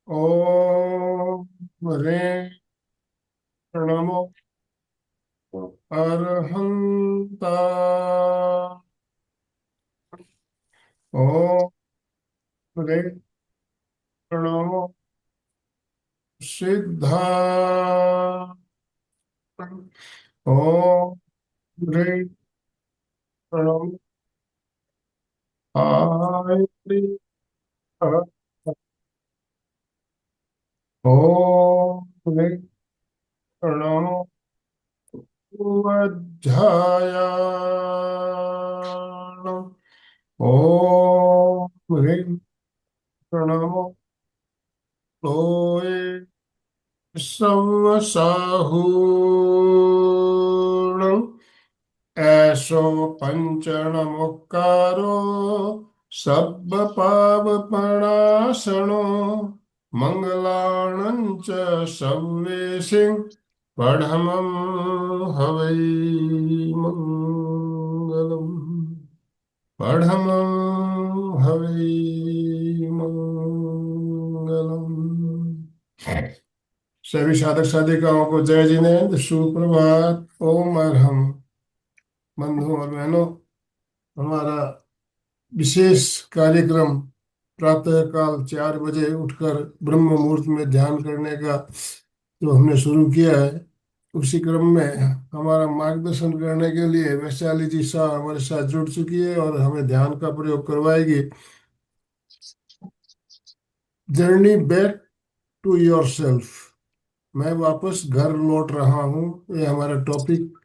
ओम ह्रीं नमो अरहंता। ओम ह्रीं नमो सिद्धा। ओम ह्रीं नमो आयति। ओम ह्रीं नमो वज्झाय। ओम ह्रीं नमो लोये संवसाहूर्ण। ऐसो पंचणमुक्कारो सब्ब पावपणासनो मंगलाणं च सव्वेशिं पढमं हवै मंगलम्। पढमं हवै मंगलम्। सभी साधक साधिकाओं को जय जिनेन्द्र, सुप्रभात। ओम अरहम। बंधुओं और बहनों, हमारा विशेष कार्यक्रम प्रातःकाल 4 बजे उठकर ब्रह्म मुहूर्त में ध्यान करने का जो हमने शुरू किया है, उसी क्रम में हमारा मार्गदर्शन करने के लिए वैशाली जी शाह हमारे साथ जुड़ चुकी है और हमें ध्यान का प्रयोग करवाएगी। Journey back to yourself. मैं वापस घर लौट रहा हूँ, ये हमारा टॉपिक।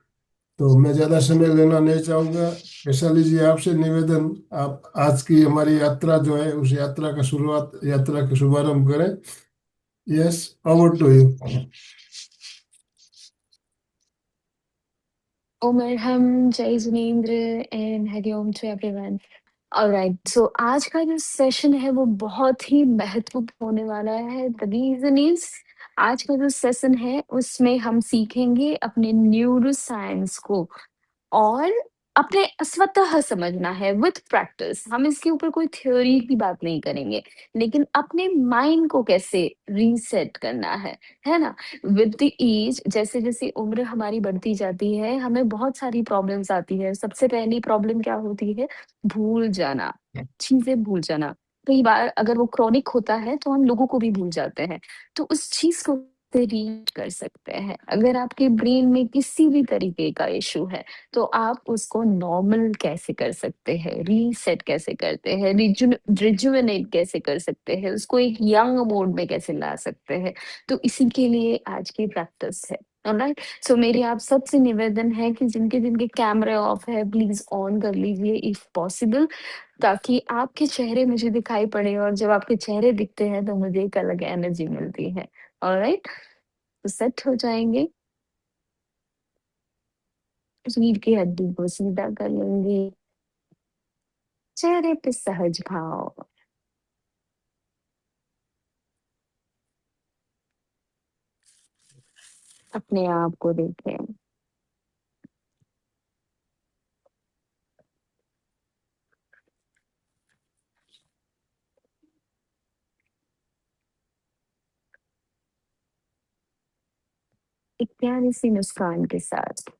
तो मैं ज्यादा समय लेना नहीं चाहूंगा। वैशाली जी, आपसे निवेदन, आप आज की हमारी यात्रा जो है उस यात्रा का शुरुआत, यात्रा का शुभारंभ करें। Yes, over to you. Om Arham, Jai Jinendra, and Hariom to everyone. Alright, so आज का जो सेशन है वो बहुत ही महत्वपूर्ण होने वाला है। द रीजन इज, आज का जो सेशन है उसमें हम सीखेंगे अपने न्यूरो साइंस को, और अपने स्वतः समझना है विथ प्रैक्टिस। हम इसके ऊपर कोई थ्योरी की बात नहीं करेंगे, लेकिन अपने माइंड को कैसे रीसेट करना है ना। विद द एज, जैसे जैसे उम्र हमारी बढ़ती जाती है, हमें बहुत सारी प्रॉब्लम्स आती है। सबसे पहली प्रॉब्लम क्या होती है? भूल जाना, चीजें भूल जाना। कई बार अगर वो क्रॉनिक होता है तो हम लोगों को भी भूल जाते हैं। तो उस चीज को रीड कर सकते हैं। अगर आपके ब्रेन में किसी भी तरीके का इशू है, तो आप उसको नॉर्मल कैसे कर सकते हैं, रीसेट कैसे करते हैं, रिजुवेनेट कैसे कर सकते हैं, उसको एक यंग मोड में कैसे ला सकते हैं। तो इसी के लिए आज की प्रैक्टिस है। ऑलराइट, सो मेरी आप सबसे निवेदन है कि जिनके जिनके कैमरे ऑफ है, प्लीज ऑन कर लीजिए इफ पॉसिबल, ताकि आपके चेहरे मुझे दिखाई पड़े, और जब आपके चेहरे दिखते हैं तो मुझे एक अलग एनर्जी मिलती है। ऑलराइट, तो सेट हो जाएंगे। रीढ़ की हड्डी को सीधा कर लेंगे, चेहरे पे सहज भाव, अपने आप को देखें। एक प्यारी सी मुस्कान के साथ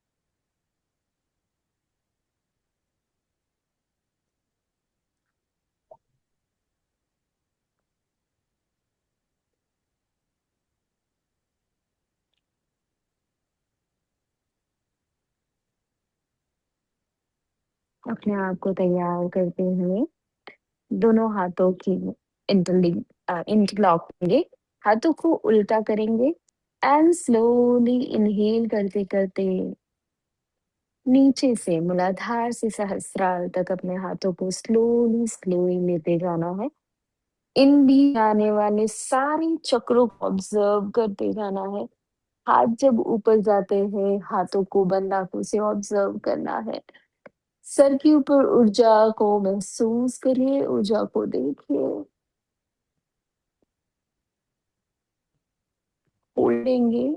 अपने आप को तैयार करते हुए दोनों हाथों की इंटरलिंक इंटरलॉक करेंगे, हाथों को उल्टा करेंगे, एंड स्लोली इनहेल करते करते नीचे से मूलाधार से सहस्रार तक अपने हाथों को स्लोली स्लोली लेते जाना है। इन भी आने वाले सारे चक्रों को ऑब्जर्व करते जाना है। हाथ जब ऊपर जाते हैं, हाथों को बंद आंखों से ऑब्जर्व करना है। सर के ऊपर ऊर्जा को महसूस करिए, ऊर्जा को देखिए। होल्डेंगे,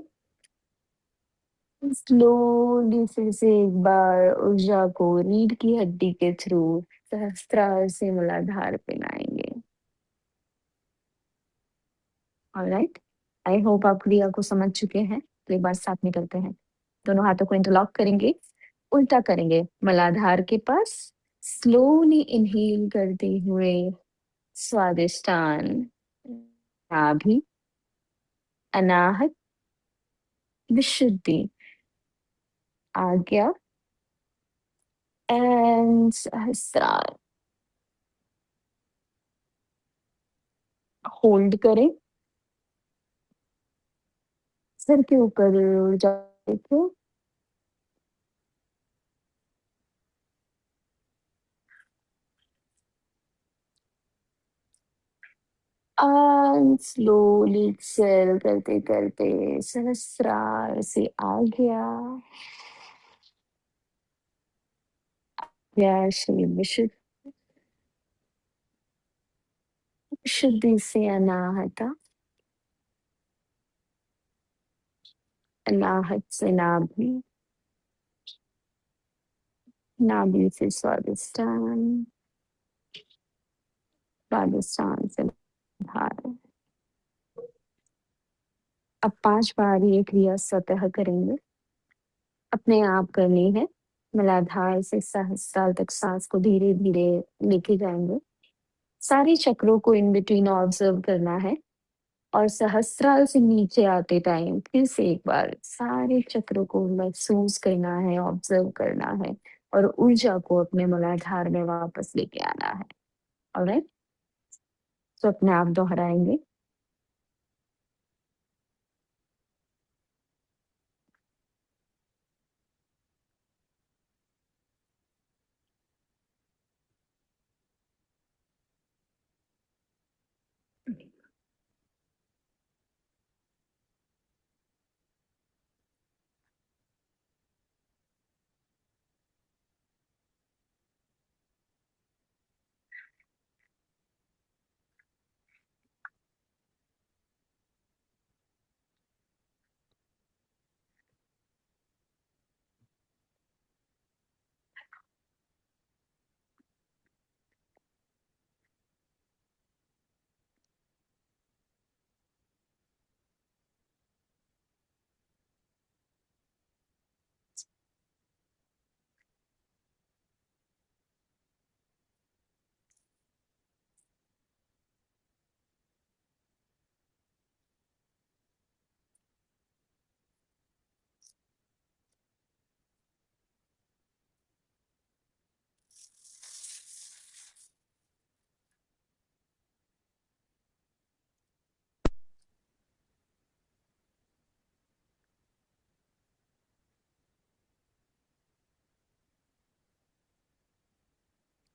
स्लोली फिर से एक बार ऊर्जा को रीढ़ की हड्डी के थ्रू सहस्त्रार से मूलाधार पे लाएंगे। ऑलराइट, आई होप आप क्रिया को समझ चुके हैं। तो एक बार साथ में करते हैं। दोनों हाथों को इंटरलॉक करेंगे, उल्टा करेंगे मूलाधार के पास। स्लोली इनहेल करते हुए स्वादिष्टान, नाभि, अनाहत, विशुद्धि, आज्ञा एंड सहस्त्रार। होल्ड करें, सर के ऊपर ऊर्जा देखो। स्लोली एक्सेल करते करते सहस्रार से आ गया। या श्री विशुद्ध, शुद्धि से अनाहता, अनाहत से नाभि, नाभि से स्वादिष्टान, स्वादिष्टान से बाहर। अब 5 बार ये क्रिया स्वतः करेंगे, अपने आप करनी है। मूलाधार से सहस्त्रार तक सांस को धीरे धीरे लेके जाएंगे। सारे चक्रों को इन बिटवीन ऑब्जर्व करना है। और सहस्त्रार से नीचे आते टाइम फिर से एक बार सारे चक्रों को महसूस करना है, ऑब्जर्व करना है और ऊर्जा को अपने मूलाधार में वापस लेके आना है। ऑलराइट, तो अपने आप दोहराएंगे।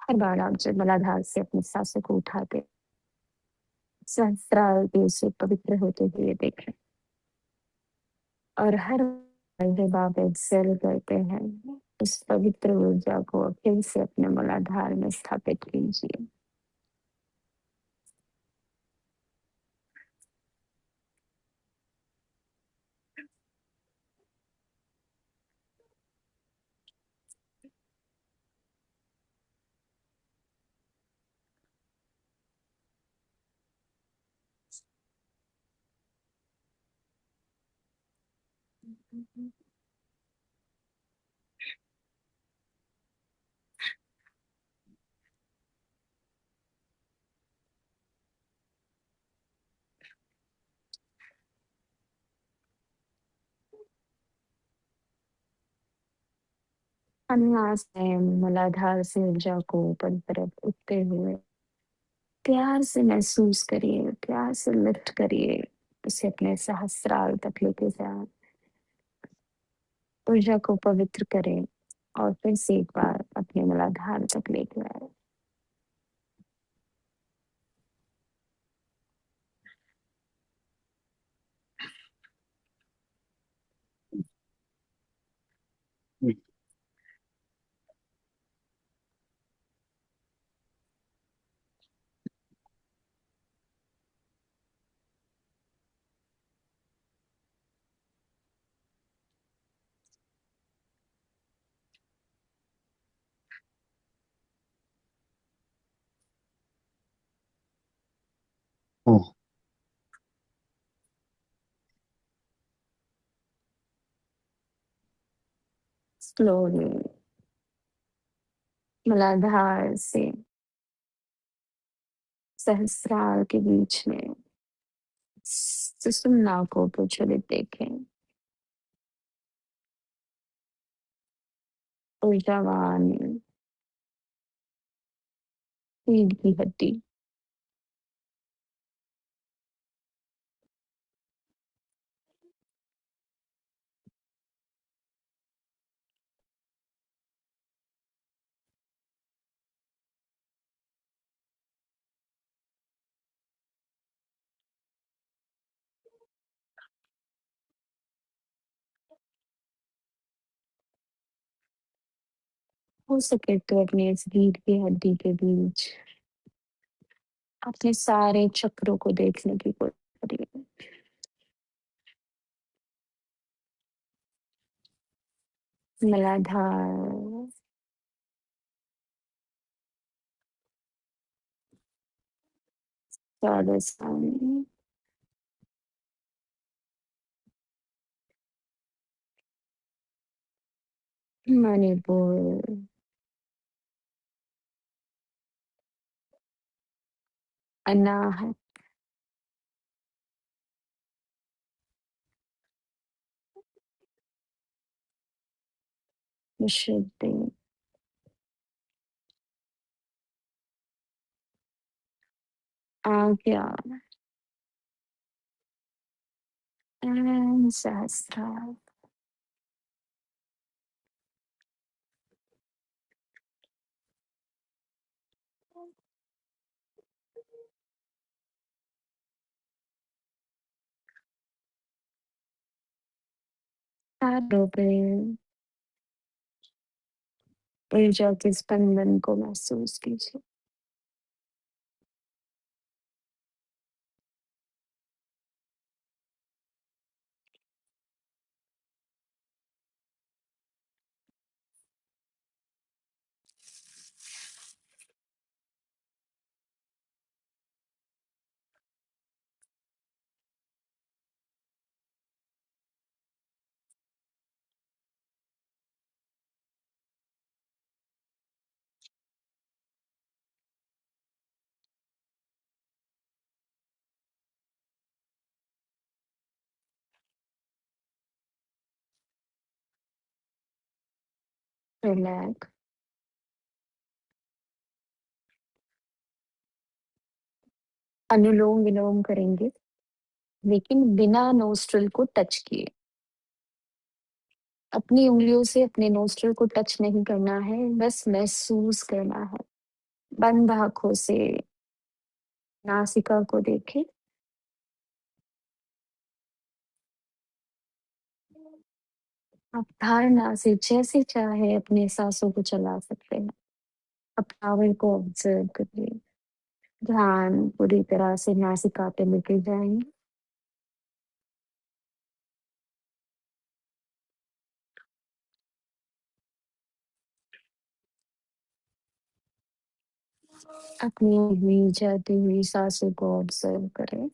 हर बार आप जब मूलाधार से अपनी सांसों को उठाते, सहस्त्रार देव से पवित्र होते हुए देखें। और हर बार जब आप एक्सेल करते हैं, उस पवित्र ऊर्जा को फिर से अपने मूलाधार में स्थापित कीजिए। अन्नास में मूलाधार से ऊर्जा को ऊपर की तरफ उठते हुए प्यार से महसूस करिए, प्यार से लिफ्ट करिए, उसे अपने सहस्रार तक लेके जाए, ऊर्जा को पवित्र करें और फिर से एक बार अपने मूलाधार तक लेके आए। हम्म। स्लोली मूलाधार से सहस्रार के बीच में सुषुम्ना को प्रज्वलित देखें। ऊर्जावान रीढ़ की हड्डी, हो सके तो अपने इस रीढ़ की हड्डी के बीच अपने सारे चक्रों को देखने की कोशिश करिए। मूलाधार, स्वादिष्टान, मणिपुर, अनाहत, विशुद्धि, आज्ञा एंड सहस्त्रार। पैरों पे ऊर्जा के स्पंदन को महसूस कीजिए। रिलैक्स। अनुलोम विलोम करेंगे, लेकिन बिना नोस्ट्रल को टच किए। अपनी उंगलियों से अपने नोस्ट्रल को टच नहीं करना है, बस महसूस करना है। बंद आंखों से नासिका को देखें। आप धारणा से जैसे चाहे अपने सांसों को चला सकते हैं। अब पावर को ऑब्जर्व करिए। ध्यान पूरी तरह से नासिका पे लेके जाएंगे। अपनी हुई जाती हुई सांसों को ऑब्जर्व करें।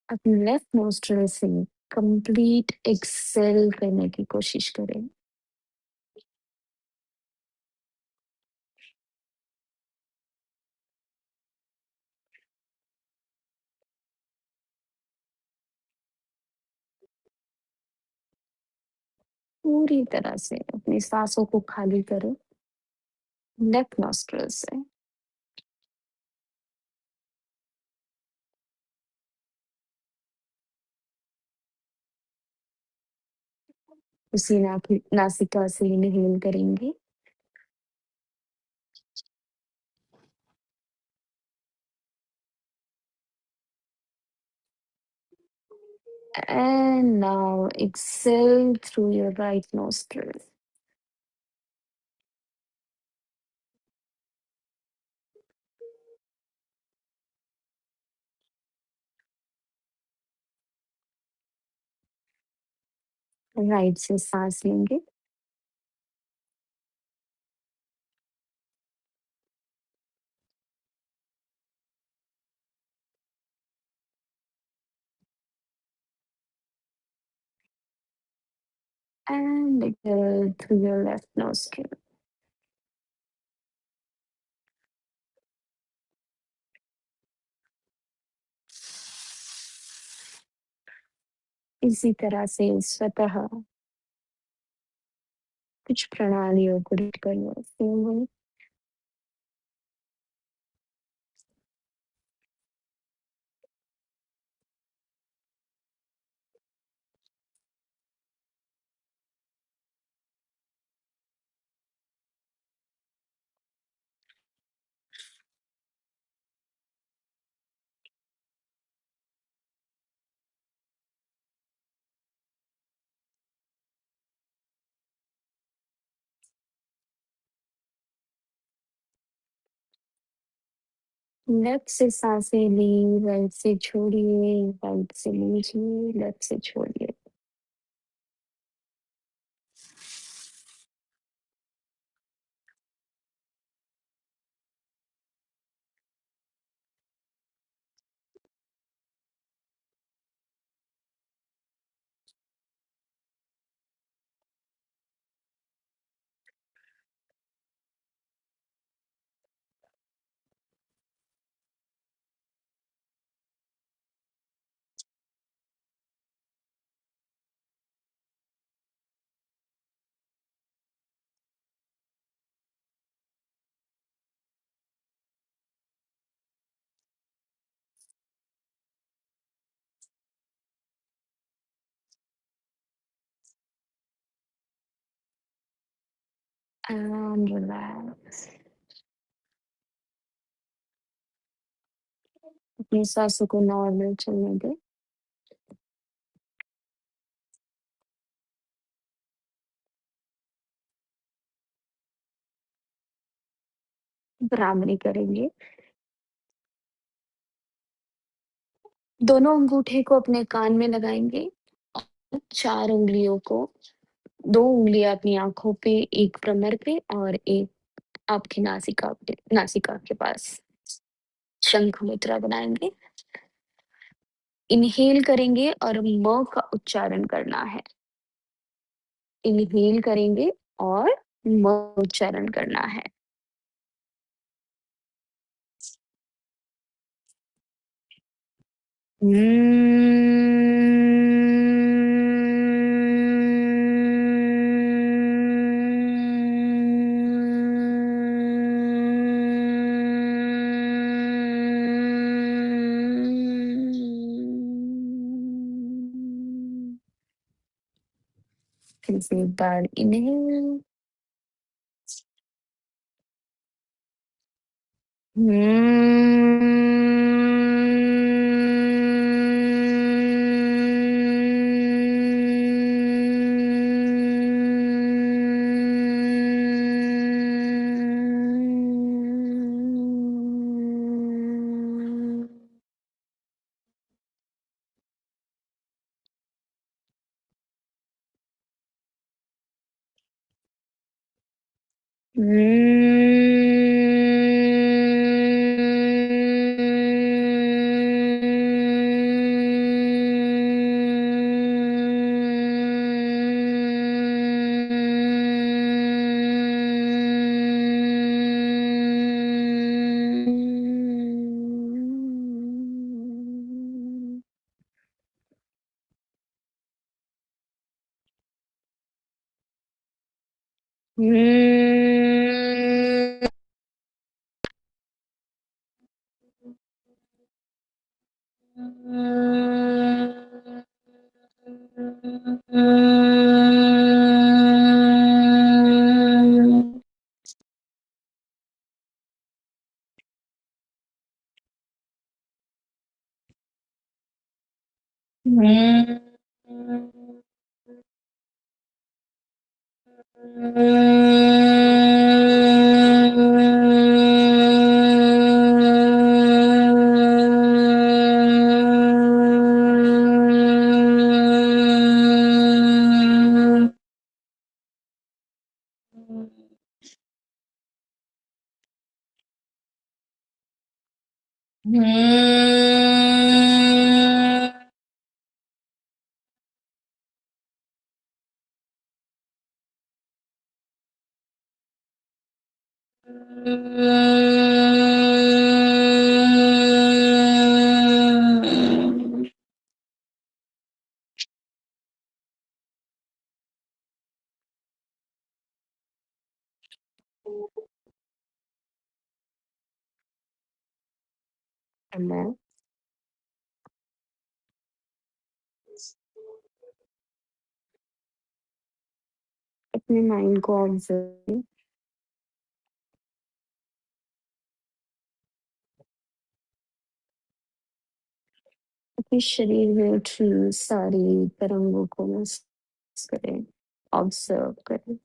अपने लेफ्ट नोस्ट्रल से कंप्लीट एक्सेल करने की कोशिश करें। पूरी तरह से अपनी सांसों को खाली करें लेफ्ट नोस्ट्रल से। उसी नासिका से इनहेल करेंगे and now exhale through your right nostril. Right से सांस लेंगे। And exhale through your left nostril. इसी तरह से स्वतः कुछ प्रणालियों को repeat करना सीखेंगे। लेफ्ट से सांसें ली, राइट से छोड़िए, राइट से लीजिए, लेफ्ट से छोड़िए। And relax. अपनी सांसों को नॉर्मल चलने दें। बराबरी करेंगे। दोनों अंगूठे को अपने कान में लगाएंगे। 4 उँगलियों को 2 उँगलियाँ अपनी आँखों पे, 1 कमर पे और 1 आपकी नासिका के पास। शंख मुद्रा बनाएँगे। इन्हेल करेंगे और म का उच्चारण करना है। इन्हेल करेंगे और म उच्चारण करना है। फिर से एक बार इन्हेल। मैं अपने माइंड को ऑब्जर्व, अपने शरीर में उठी सारी तरंगों को महसूस करें, ऑब्जर्व करें।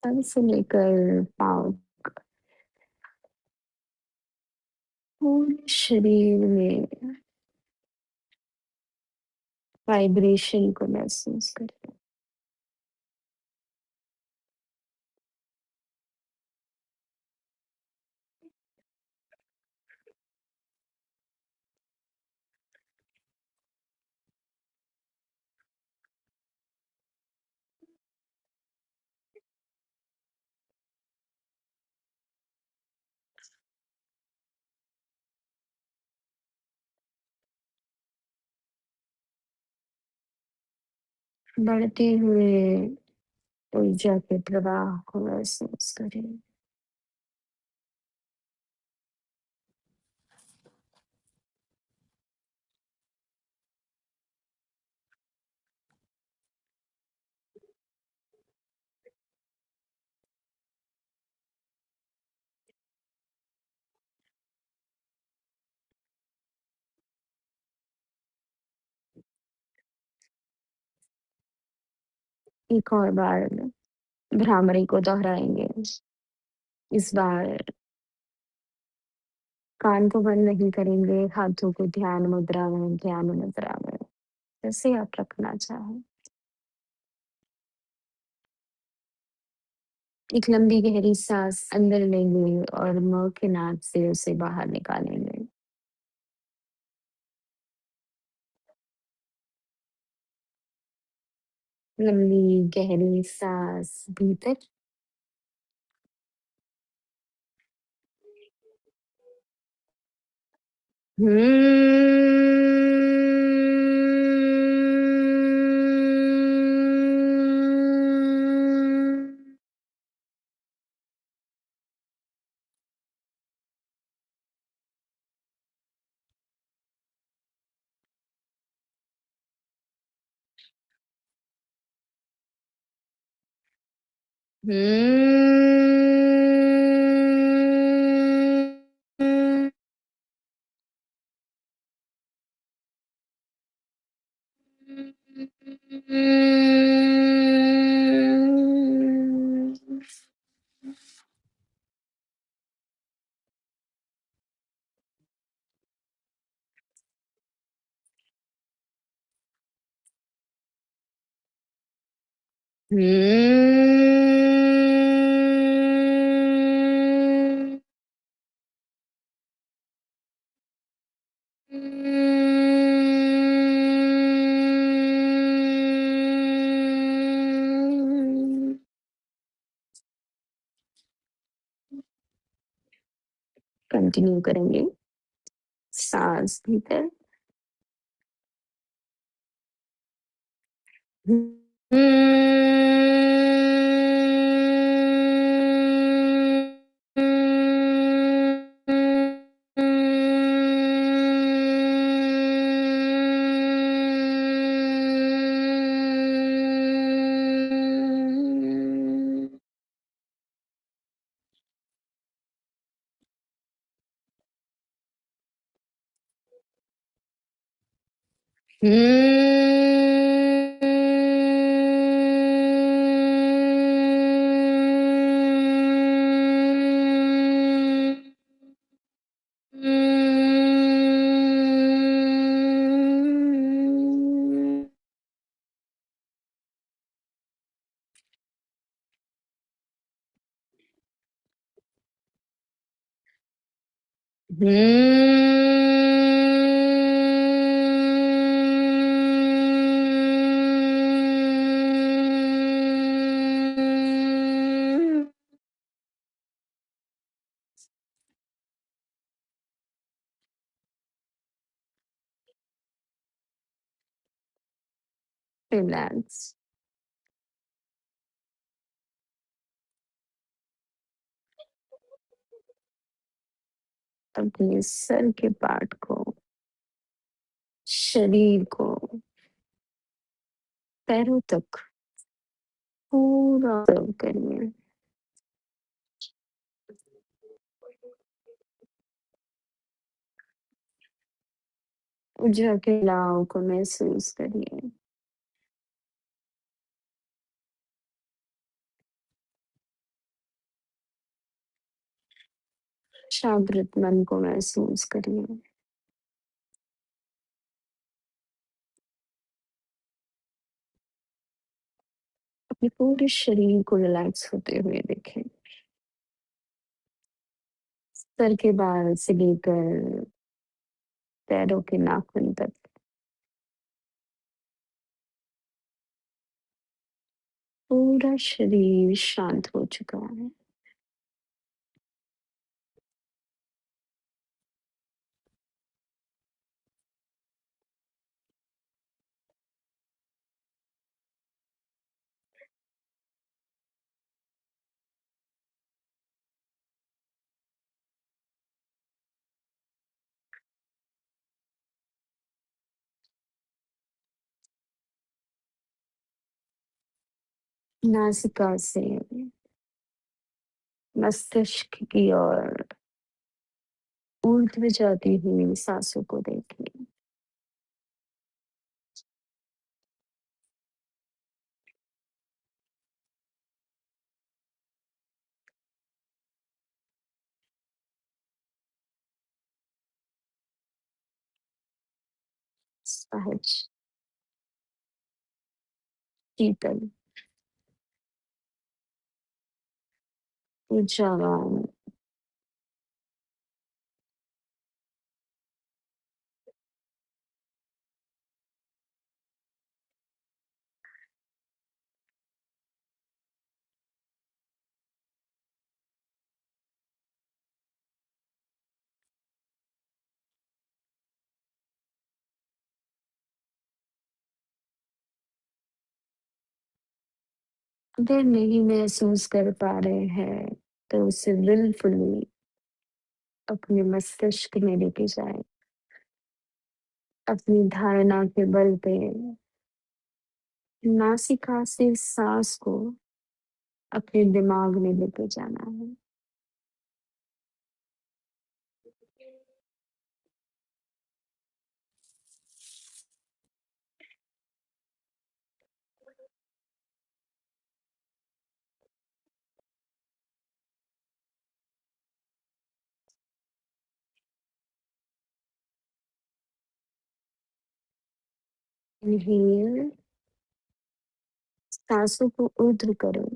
सर से लेकर पाँव, पूरे शरीर में वाइब्रेशन को महसूस करें। बढ़ते हुए ऊर्जा के प्रवाह को महसूस करें। एक और बार भ्रामरी को दोहराएंगे। इस बार कान को बंद नहीं करेंगे, हाथों को ध्यान मुद्रा में जैसे आप रखना चाहें। एक लंबी गहरी सांस अंदर लेंगे और मुंह के नाक से उसे बाहर निकालेंगे। लंबी गहरी सांस भीतर, कंटिन्यू करेंगे। सांस भीतर, रिलैक्स। अपने सर के पार्ट को, शरीर को, पैरों तक पूरा ऑब्जर्व करिए। ऊर्जा के लाव को महसूस करिए। जागृत मन को महसूस करिए। अपने पूरे शरीर को रिलैक्स होते हुए देखें। सर के बाल से लेकर पैरों के नाखून तक पूरा शरीर शांत हो चुका है। नासिका से मस्तिष्क की ओर ऊर्ध्व जाती हुई सांसों को देखिए। सहज, शीतल, ऊर्जावान। अगर नहीं महसूस कर पा रहे हैं तो उसे विलफुली अपने मस्तिष्क में लेके जाए। अपनी धारणा के बल पे नासिका से सांस को अपने दिमाग में लेके जाना है। इन्हेल, सांसों को ऊर्ध्व करो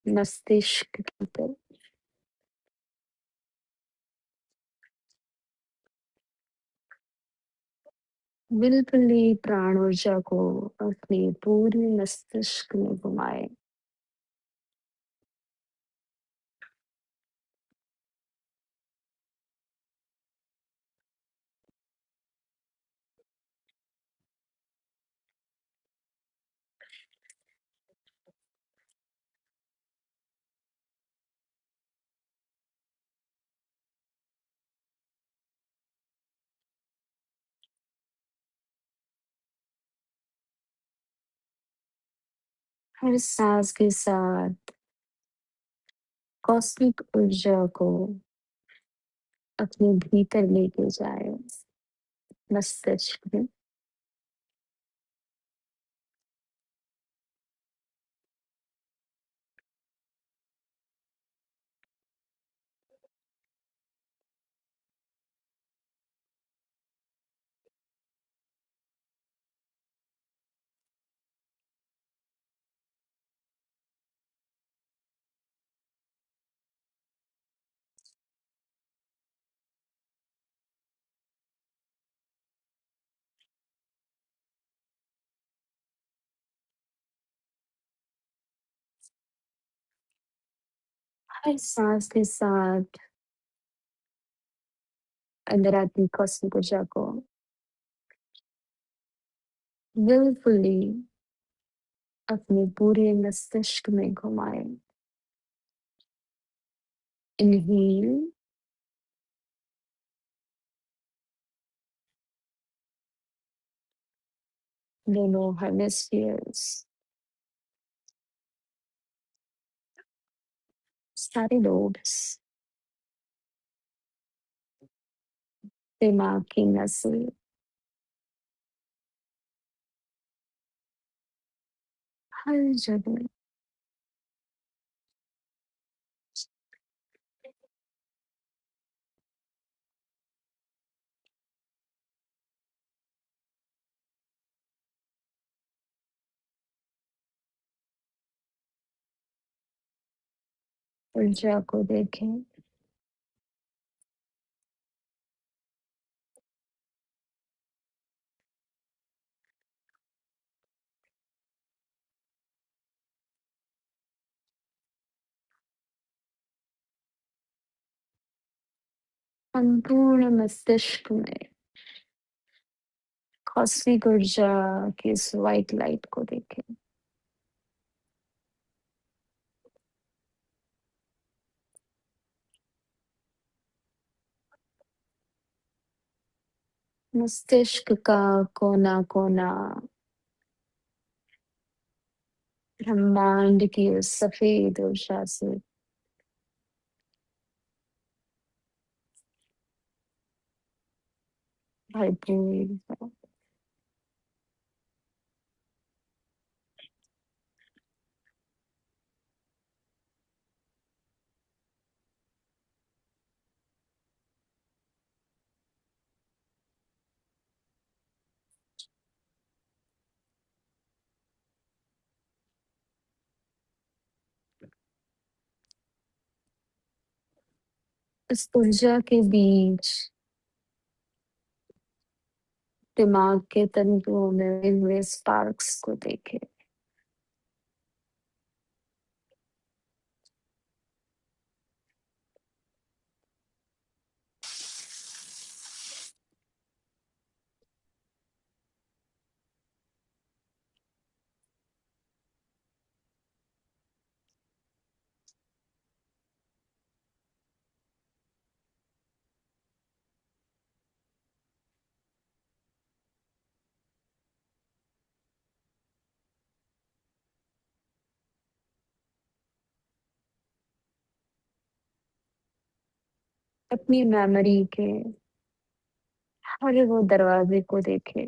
मस्तिष्क की तरफ। बिल्कुल ही प्राण ऊर्जा को अपने पूरे मस्तिष्क में घुमाए। हर सांस के साथ कॉस्मिक ऊर्जा को अपने भीतर लेके जाए मस्तिष्क में। हर सांस के साथ अंदर आती कॉस्मिक ऊर्जा को विलफुली अपने पूरे मस्तिष्क में घुमाए। इनहेल दोनों हेमिस्फीयर्स, सारे लोब्स, दिमाग की नसें, हर जगह ऊर्जा को देखें। संपूर्ण मस्तिष्क में कॉस्मिक ऊर्जा की इस व्हाइट लाइट को देखें। मस्तिष्क का कोना कोना ब्रह्मांड की उस सफेद ऊर्जा से भरपूर है। इस ऊर्जा के बीच दिमाग के तंतुओं में उड़े हुए स्पार्क्स को देखें। अपनी मेमोरी के हर वो दरवाजे को देखें।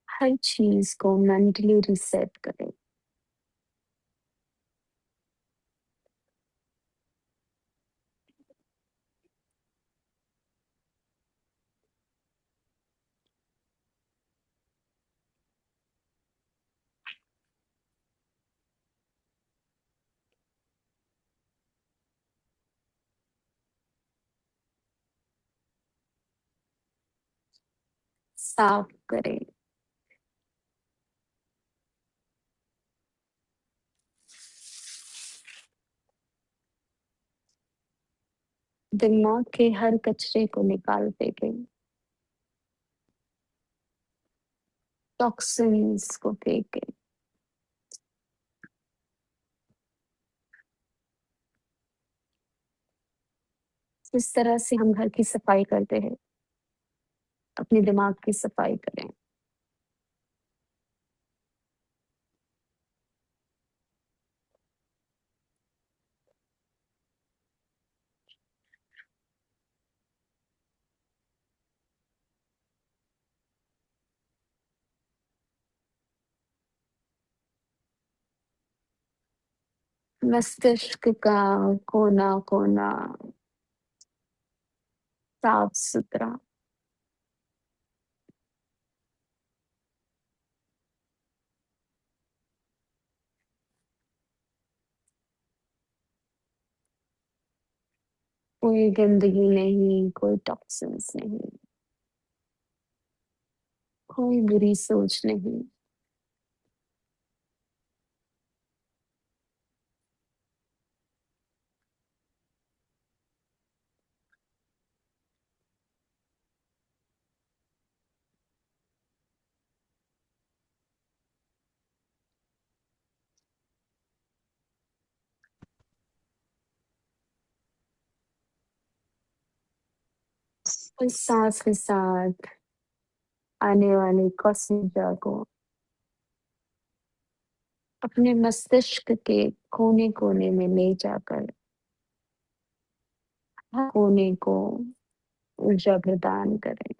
हर चीज को मेंटली रिसेट करें। साफ करें। दिमाग के हर कचरे को निकाल देंगे। टॉक्सिन्स को फेंके। इस तरह से हम घर की सफाई करते हैं, अपने दिमाग की सफाई करें। मस्तिष्क का कोना कोना साफ सुथरा कोई गंदगी नहीं, कोई टॉक्सिन्स नहीं, कोई बुरी सोच नहीं। इस सांस के साथ आने वाले कॉस्मिक ऊर्जा को अपने मस्तिष्क के कोने-कोने में ले जाकर हर कोने को ऊर्जा प्रदान करें।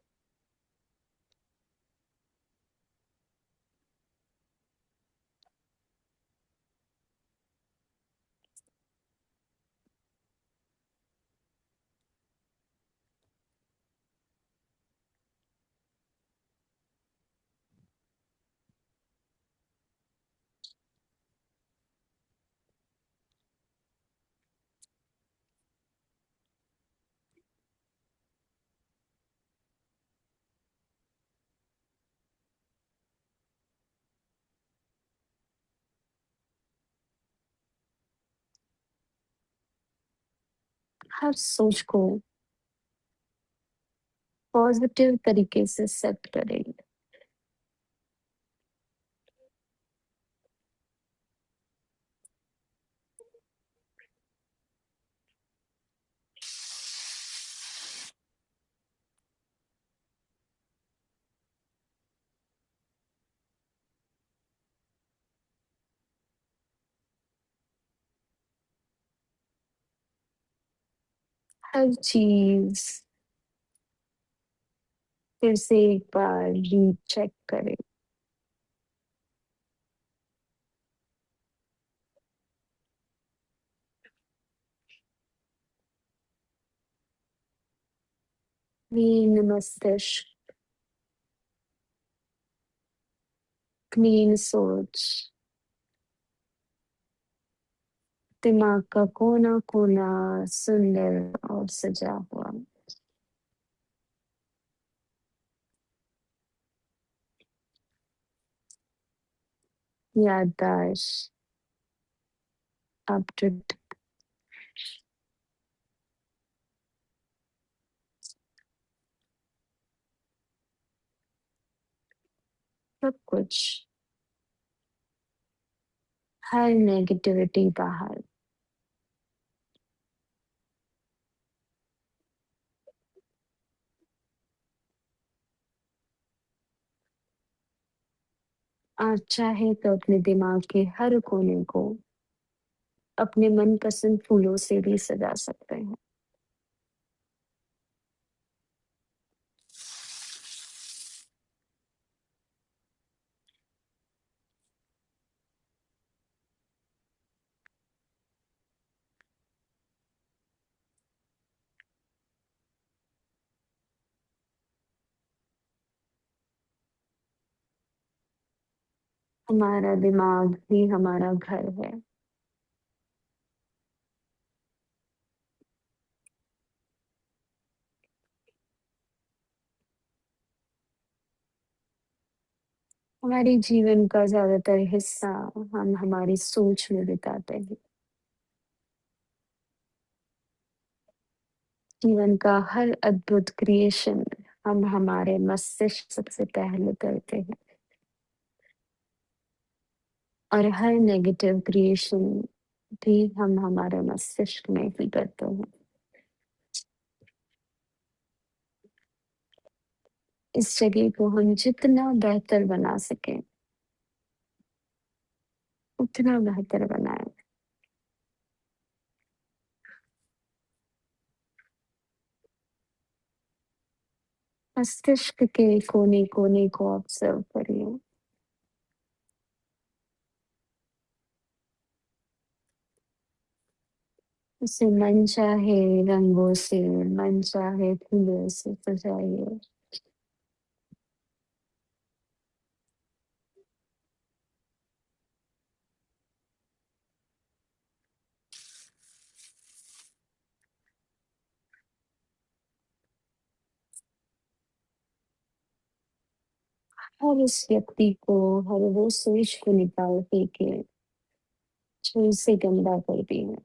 हर सोच को पॉजिटिव तरीके से सेट करें। हर चीज फिर से एक बार रीचेक करें। क्लीन मस्तिष्क, क्लीन सोच, दिमाग का कोना कोना सुंदर और सजा हुआ। याददाश्त अप टू सब कुछ, हर नेगेटिविटी बाहर। आप चाहे तो अपने दिमाग के हर कोने को अपने मनपसंद फूलों से भी सजा सकते हैं। हमारा दिमाग ही हमारा घर है। हमारे जीवन का ज्यादातर हिस्सा हम हमारी सोच में बिताते हैं। जीवन का हर अद्भुत क्रिएशन हम हमारे मस्तिष्क सबसे पहले करते हैं, और हर नेगेटिव क्रिएशन भी हम हमारे मस्तिष्क में ही करते हैं। इस जगह को हम जितना बेहतर बना सकें उतना बेहतर बनाएं। मस्तिष्क के कोने कोने को ऑब्जर्व करिए। उसे मनचाहे रंगों से, मनचाहे फूलों से सजाइए। हर उस व्यक्ति को, हर वो सोच को निकाल फेंके जो उसे गंदा करती है।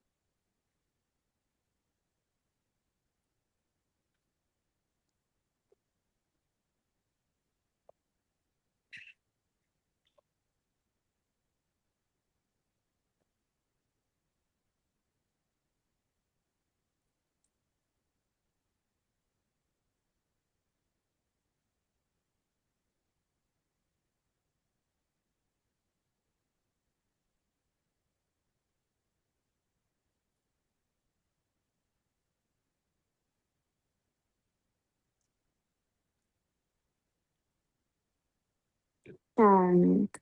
शांत,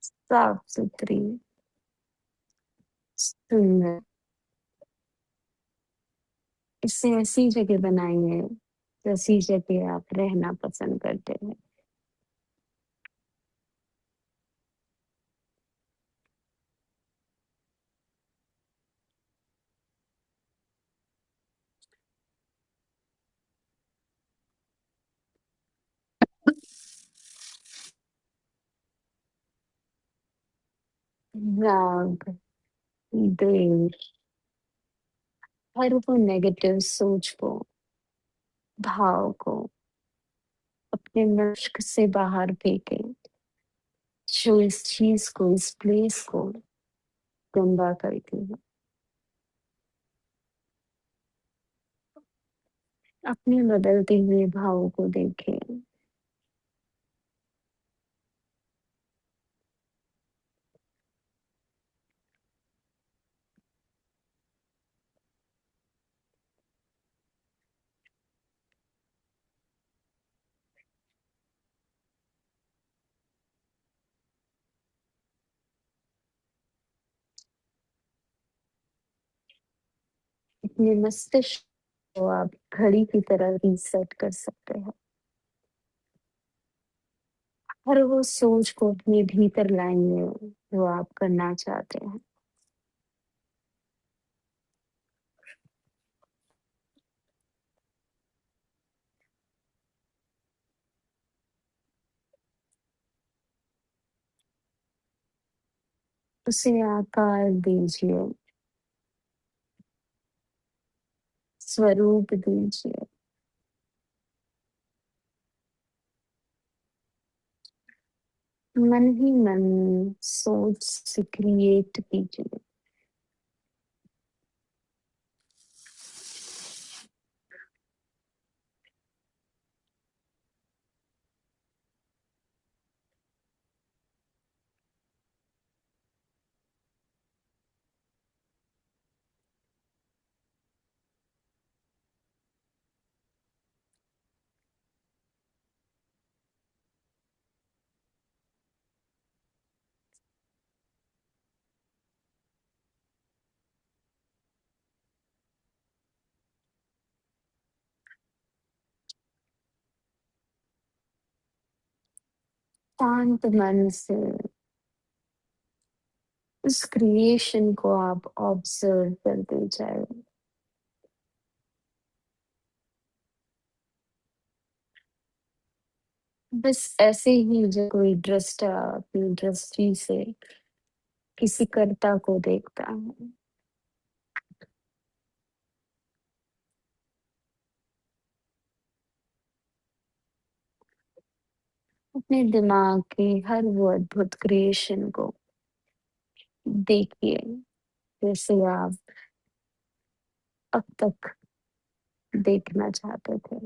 साफ सुथरी, सुंदर, इसे ऐसी जगह बनाइए जैसी जगह आप रहना पसंद करते हैं। राग, द्वेष, हर वो नेगेटिव सोच को, भाव को अपने मस्तिष्क से बाहर फेंके जो इस चीज को, इस प्लेस को गंदा करती है। अपने बदलते हुए भावों को देखें। अपने मस्तिष्क को आप घड़ी की तरह रीसेट कर सकते हैं। हर वो सोच को अपने भीतर लाएंगे जो आप करना चाहते हैं। उसे आकार दीजिए, स्वरूप दीजिए। मन ही मन सोच से क्रिएट कीजिए। शांत मन से उस क्रिएशन को आप ऑब्जर्व करते जाए। बस ऐसे ही जब कोई दृष्टा अपनी दृष्टि से किसी कर्ता को देखता है, अपने दिमाग के हर वो अद्भुत क्रिएशन को देखिए जैसे आप अब तक देखना चाहते थे।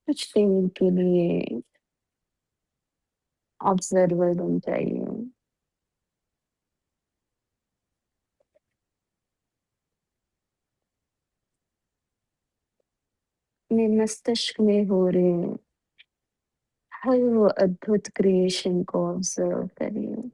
कुछ देर के लिए ऑब्जर्वर बन जाइए। अपने मस्तिष्क में हो रहे हर वो अद्भुत क्रिएशन को ऑब्जर्व करिए।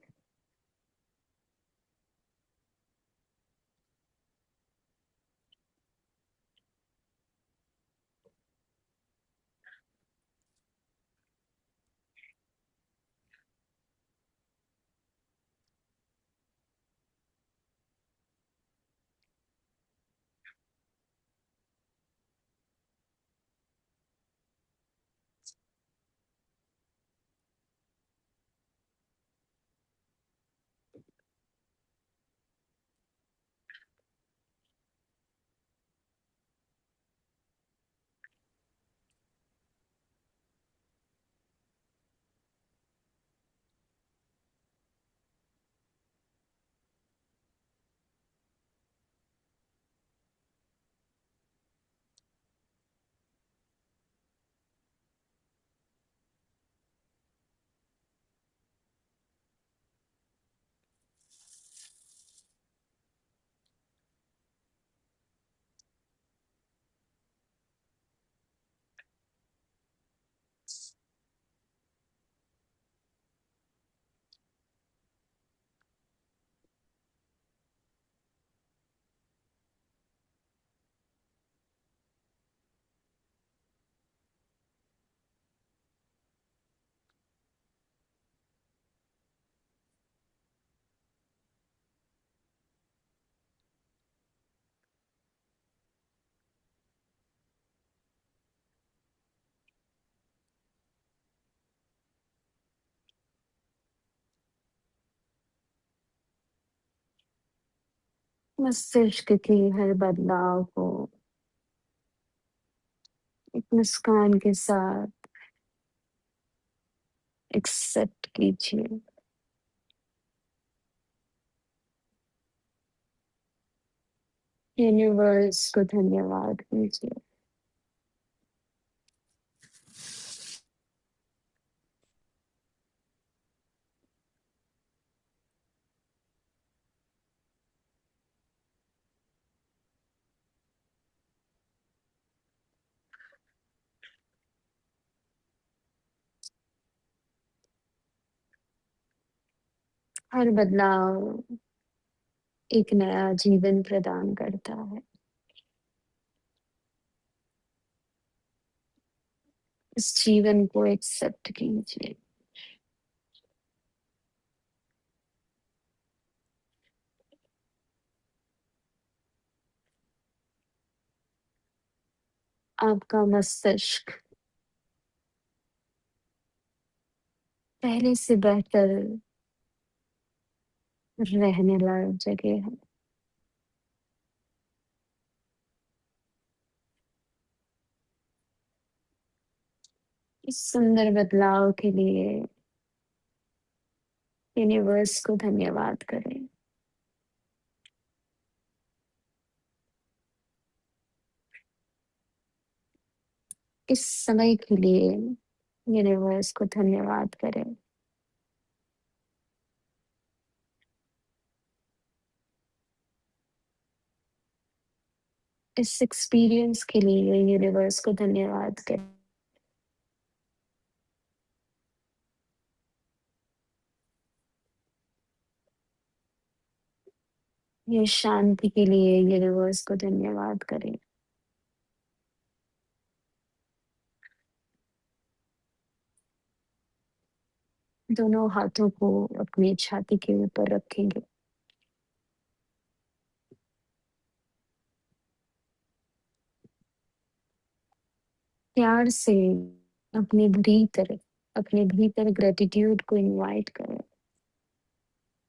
मस्तिष्क के हर बदलाव को एक मुस्कान के साथ एक्सेप्ट कीजिए। यूनिवर्स को धन्यवाद कीजिए। हर बदलाव एक नया जीवन प्रदान करता है। इस जीवन को एक्सेप्ट कीजिए। आपका मस्तिष्क पहले से बेहतर रहने लायक जगह है। इस सुंदर बदलाव के लिए यूनिवर्स को धन्यवाद करें। इस समय के लिए यूनिवर्स को धन्यवाद करें। इस एक्सपीरियंस के लिए यूनिवर्स को धन्यवाद करें। ये शांति के लिए यूनिवर्स को धन्यवाद करें। दोनों हाथों को अपनी छाती के ऊपर रखेंगे। प्यार से अपने भीतर ग्रेटिट्यूड को इनवाइट करें।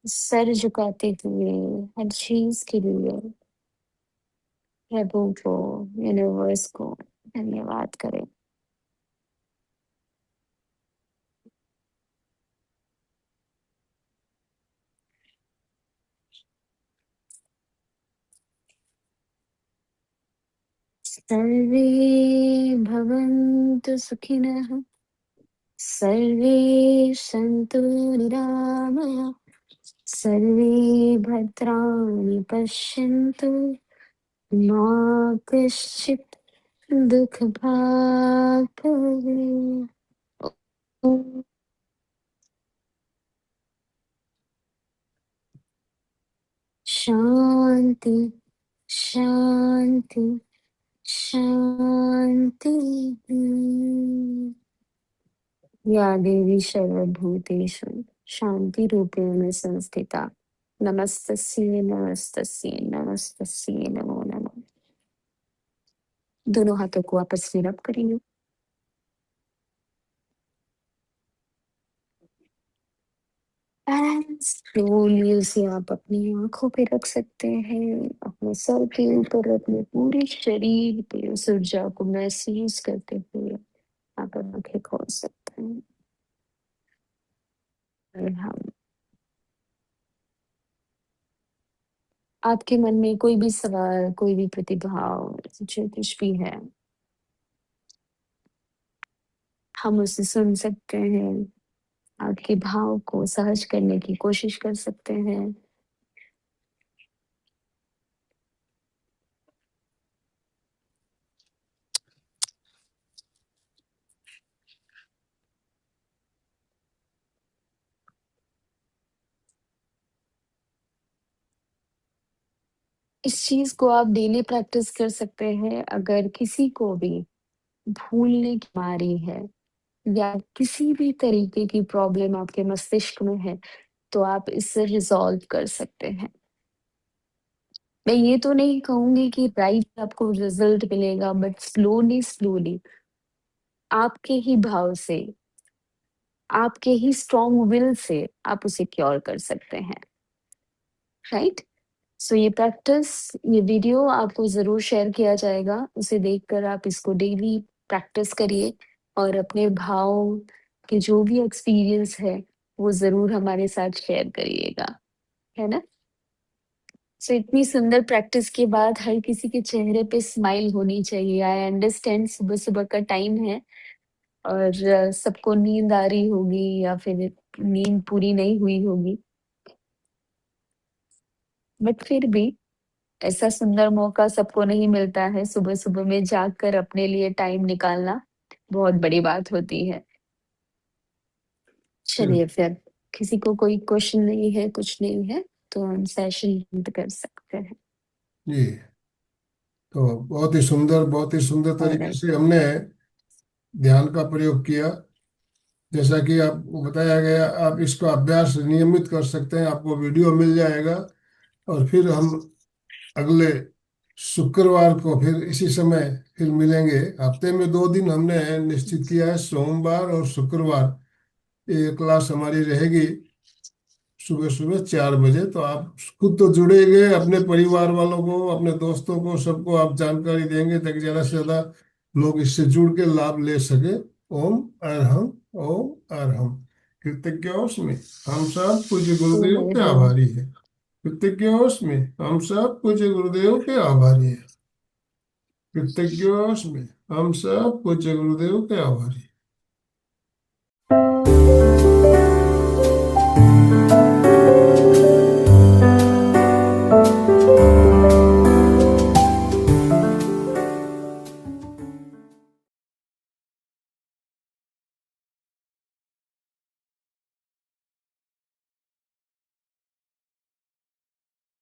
सर झुकाते हुए हर चीज के लिए प्रभु को, यूनिवर्स को धन्यवाद करें। सर्वे भवन्तु सुखिनः, सर्वे सन्तु निरामया, सर्वे भद्राणि पश्यन्तु, मा कश्चित् दुःखभाग् भवेत्। ॐ शान्ति शान्ति शान्तिः। या देवी सर्वभूतेषु शान्तिरूपेण संस्थिता, नमस्तस्यै नमस्तस्यै नमस्तस्यै नमो नमः। दोनों हाथों को आपस में रब करेंगे। एंड स्लोली उसे आप अपनी आंखों पे रख सकते हैं, अपने सर के ऊपर, अपने पूरे शरीर पे उस ऊर्जा को महसूस करते हुए आप आंखें खोल सकते हैं। और हम आपके मन में कोई भी सवाल, कोई भी प्रतिभाव, जो कुछ भी है, हम उसे सुन सकते हैं। आपके भाव को सहज करने की कोशिश कर सकते हैं। इस चीज को आप डेली प्रैक्टिस कर सकते हैं। अगर किसी को भी भूलने की बीमारी है या किसी भी तरीके की प्रॉब्लम आपके मस्तिष्क में है, तो आप इससे रिजॉल्व कर सकते हैं। मैं ये तो नहीं कहूंगी कि राइट आपको रिजल्ट मिलेगा, बट स्लोली स्लोली आपके ही भाव से, आपके ही स्ट्रॉन्ग विल से आप उसे क्योर कर सकते हैं। राइट? सो ये वीडियो आपको ज़रूर शेयर किया जाएगा। उसे देखकर आप इसको डेली प्रैक्टिस करिए और अपने भाव के जो भी एक्सपीरियंस है, वो ज़रूर हमारे साथ शेयर करिएगा, है ना? सो इतनी सुंदर प्रैक्टिस के बाद हर किसी के चेहरे पे स्माइल होनी चाहिए। आई अंडरस्टैंड सुबह-सुबह का टाइम है और सबको नींद आ रही होगी या फिर नींद पूरी नहीं हुई होगी। बट फिर भी ऐसा सुंदर मौका सबको नहीं मिलता है, सुबह-सुबह में जाग कर अपने लिए टाइम निकालना बहुत बड़ी बात होती है। चलिए फिर, किसी को कोई क्वेश्चन नहीं है, कुछ नहीं है, तो हम सेशन एंड कर सकते हैं। जी, तो बहुत ही सुंदर तरीके ऑलराइट, से हमने ध्यान का प्रयोग किया। जैसा कि आपको बताया गया, आप इसका अभ्यास नियमित कर सकते हैं, आपको वीडियो मिल जाएगा। और फिर हम अगले शुक्रवार को फिर इसी समय फिर मिलेंगे। हफ्ते में 2 दिन हमने निश्चित किया है, सोमवार और शुक्रवार। ये क्लास हमारी रहेगी सुबह सुबह 4 बजे। तो आप खुद तो जुड़ेंगे, अपने परिवार वालों को, अपने दोस्तों को, सबको आप जानकारी देंगे ताकि ज़्यादा से ज़्यादा लोग इससे जुड़ के लाभ ले सके। ओम अरहम, ओम अरहम। कृतज्ञोस्मि, हम सब पूज्य तो गुरुदेव हरि के ओम। आभारी हैं। कृतज्ञोस्मि, हम सब पूज्य गुरुदेव के आभारी हैं। कृतज्ञोस्मि, हम सब पूज्य गुरुदेव के आभारी हैं।